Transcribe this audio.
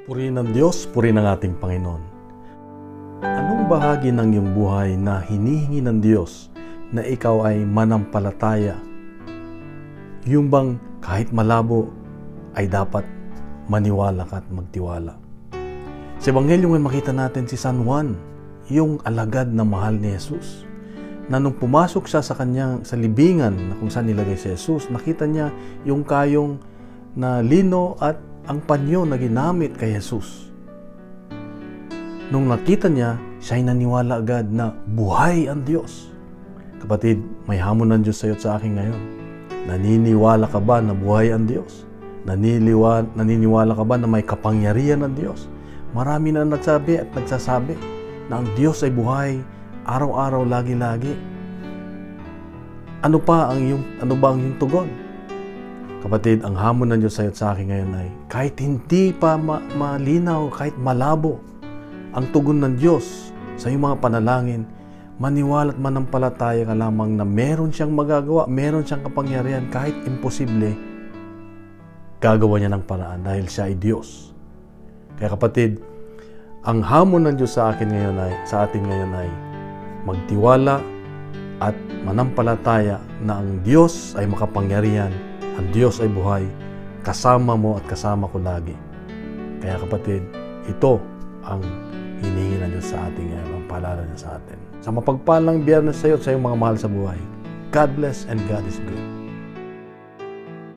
Purihin ng Diyos, purihin ng ating Panginoon. Anong bahagi ng iyong buhay na hinihingi ng Diyos na ikaw ay manampalataya? Yung bang kahit malabo ay dapat maniwala ka at magtiwala? Sa Ebanghelyo ngayon makita natin si San Juan, yung alagad na mahal ni Jesus, na nung pumasok siya sa libingan na kung saan nilagay si Jesus, nakita niya yung kayong na lino at ang panyo na ginamit kay Jesus. Nung nakita niya, siya'y naniwala agad na buhay ang Diyos. Kapatid, may hamon ng Diyos sa iyo at sa akin ngayon. Naniniwala ka ba na buhay ang Diyos? Naniniwala ka ba na may kapangyarihan ng Diyos? Marami na nagsabi at nagsasabi na ang Diyos ay buhay araw-araw, lagi-lagi. Ano ba ang iyong tugon? Kapatid, ang hamon ng Diyos sa iyo at sa akin ngayon ay kahit hindi pa malinaw, kahit malabo ang tugon ng Diyos sa iyong mga panalangin, maniwala at manampalataya ka lamang na meron siyang magagawa, meron siyang kapangyarihan, kahit imposible, gagawa niya ng paraan dahil siya ay Diyos. Kaya kapatid, ang hamon ng Diyos sa atin ngayon ay magtiwala at manampalataya na ang Diyos ay makapangyarihan, ang Diyos ay buhay, kasama mo at kasama ko lagi. Kaya kapatid, ito ang hinihingi ng Diyos sa atin ngayon, ang paalala niya sa atin. Sa mapagpalang biyernes sa iyo at sa iyong mga mahal sa buhay. God bless and God is good.